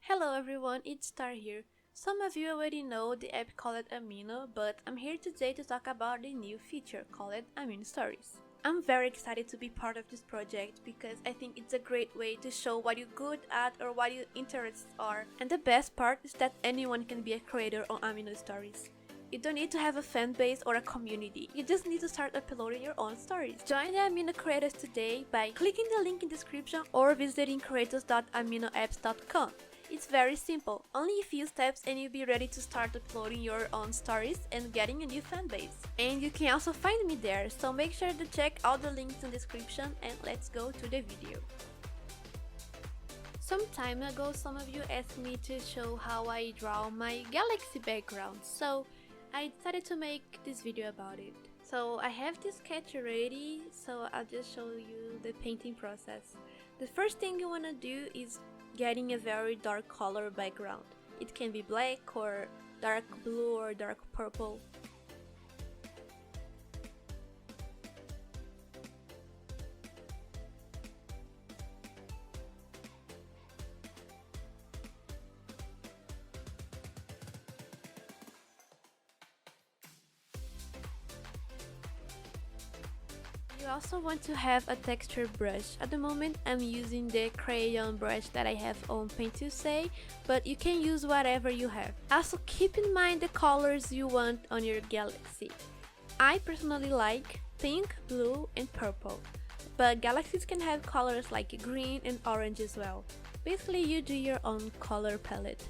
Hello everyone, it's Star here. Some of you already know the app called Amino, but I'm here today to talk about the new feature called Amino Stories. I'm very excited to be part of this project because I think it's a great way to show what you're good at or what your interests are. And the best part is that anyone can be a creator on Amino Stories. You don't need to have a fan base or a community, you just need to start uploading your own stories. Join the Amino Creators today by clicking the link in the description or visiting creators.aminoapps.com. It's very simple, only a few steps and you'll be ready to start uploading your own stories and getting a new fan base. And you can also find me there, so make sure to check all the links in the description and let's go to the video. Some time ago some of you asked me to show how I draw my galaxy background, so I decided to make this video about it. So I have this sketch ready, so I'll just show you the painting process. The first thing you wanna do is getting a very dark color background. It can be black or dark blue or dark purple. You also want to have a texture brush. At the moment I'm using the crayon brush that I have on Paint2Say, but you can use whatever you have. Also keep in mind the colors you want on your galaxy. I personally like pink, blue and purple, but galaxies can have colors like green and orange as well. Basically you do your own color palette.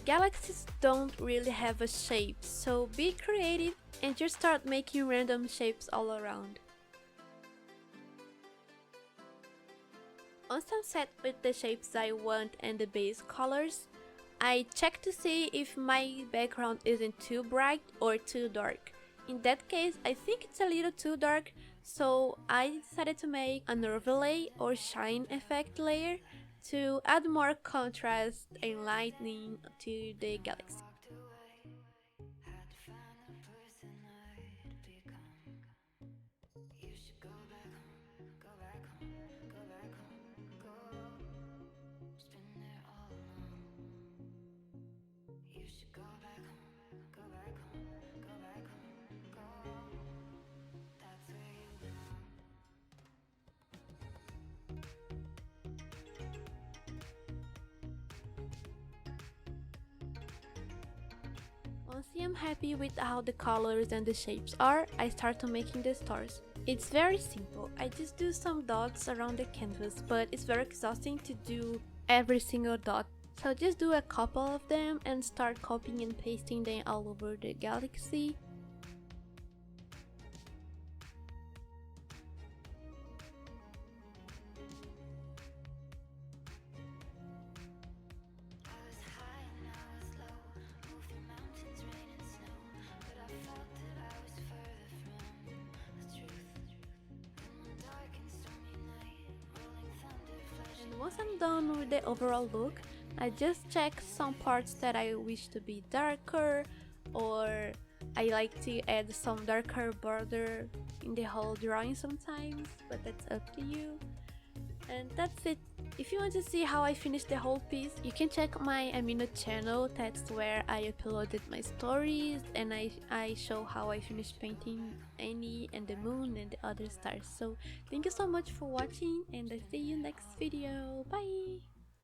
Galaxies don't really have a shape, so be creative and just start making random shapes all around. Once I'm set with the shapes I want and the base colors, I check to see if my background isn't too bright or too dark. In that case, I think it's a little too dark, so I decided to make an overlay or shine effect layer to add more contrast and lightning to the galaxy. Once I'm happy with how the colors and the shapes are, I start to making the stars. It's very simple, I just do some dots around the canvas, but it's very exhausting to do every single dot. So just do a couple of them and start copying and pasting them all over the galaxy. Once I'm done with the overall look, I just check some parts that I wish to be darker, or I like to add some darker border in the whole drawing sometimes, but that's up to you. And that's it. If you want to see how I finished the whole piece, you can check my Amino channel. That's where I uploaded my stories and I show how I finished painting Annie and the moon and the other stars. So thank you so much for watching and I'll see you next video. Bye!